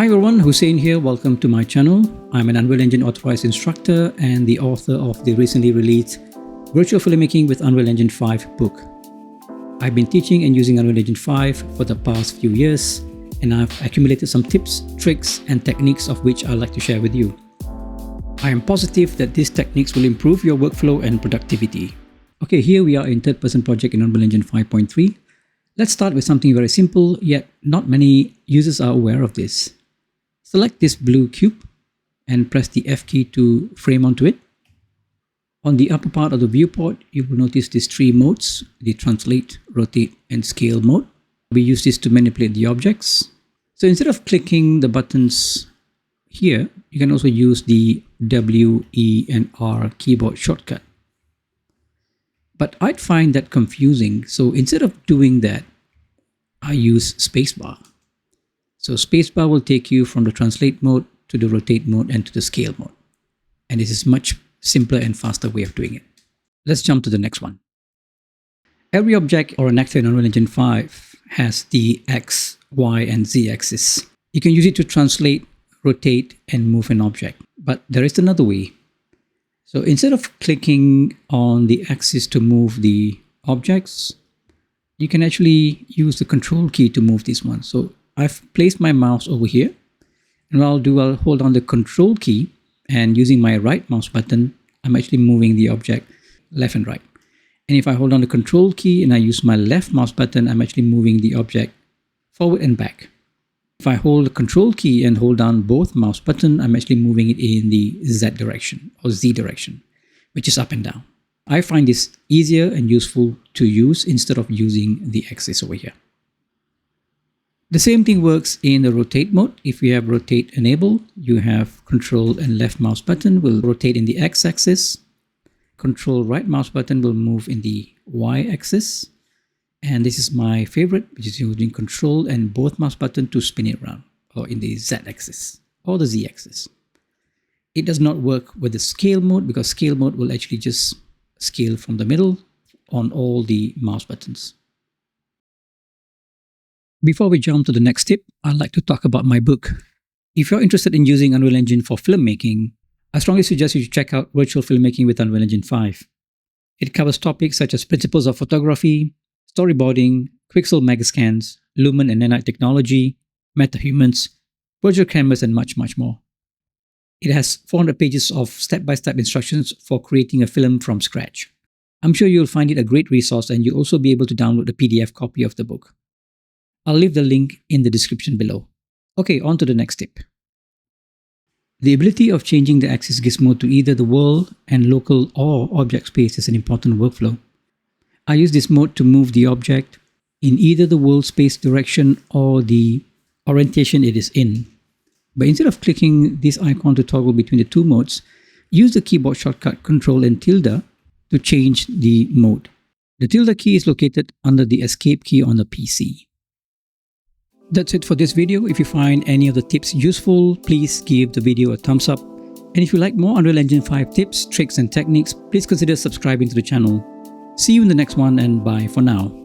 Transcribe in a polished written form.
Hi everyone, Hussein here. Welcome to my channel. I'm an Unreal Engine authorized instructor and the author of the recently released Virtual Filmmaking with Unreal Engine 5 book. I've been teaching and using Unreal Engine 5 for the past few years, and I've accumulated some tips, tricks, and techniques of which I'd like to share with you. I am positive that these techniques will improve your workflow and productivity. Okay, here we are in third-person project in Unreal Engine 5.3. Let's start with something very simple, yet not many users are aware of this. Select this blue cube and press the F key to frame onto it. On the upper part of the viewport, you will notice these three modes, the translate, rotate, and scale mode. We use this to manipulate the objects. So instead of clicking the buttons here, you can also use the W, E, and R keyboard shortcut. But I'd find that confusing, so instead of doing that, I use spacebar. So spacebar will take you from the translate mode to the rotate mode and to the scale mode. And this is much simpler and faster way of doing it. Let's jump to the next one. Every object or an actor in Unreal Engine 5 has the X, Y, and Z axis. You can use it to translate, rotate, and move an object. But there is another way. So instead of clicking on the axis to move the objects, you can actually use the control key to move this one. So I've placed my mouse over here, and what I'll hold down the control key, and using my right mouse button, I'm actually moving the object left and right. And if I hold down the control key and I use my left mouse button, I'm actually moving the object forward and back. If I hold the control key and hold down both mouse buttons, I'm actually moving it in the Z direction or Z direction, which is up and down. I find this easier and useful to use instead of using the axis over here. The same thing works in the rotate mode. If you have rotate enabled, you have control and left mouse button will rotate in the X axis. Control right mouse button will move in the Y axis. And this is my favorite, which is using control and both mouse button to spin it around, or in the Z axis or the Z axis. It does not work with the scale mode because scale mode will actually just scale from the middle on all the mouse buttons. Before we jump to the next tip, I'd like to talk about my book. If you're interested in using Unreal Engine for filmmaking, I strongly suggest you check out Virtual Filmmaking with Unreal Engine 5. It covers topics such as principles of photography, storyboarding, Quixel megascans, Lumen and Nanite technology, MetaHumans, virtual cameras, and much, much more. It has 400 pages of step-by-step instructions for creating a film from scratch. I'm sure you'll find it a great resource, and you'll also be able to download a PDF copy of the book. I'll leave the link in the description below. Okay, on to the next tip. The ability of changing the axis gizmo to either the world and local or object space is an important workflow. I use this mode to move the object in either the world space direction or the orientation it is in. But instead of clicking this icon to toggle between the two modes, use the keyboard shortcut Ctrl and tilde to change the mode. The tilde key is located under the escape key on the PC. That's it for this video. If you find any of the tips useful, please give the video a thumbs up. And if you like more Unreal Engine 5 tips, tricks, and techniques, please consider subscribing to the channel. See you in the next one, and bye for now.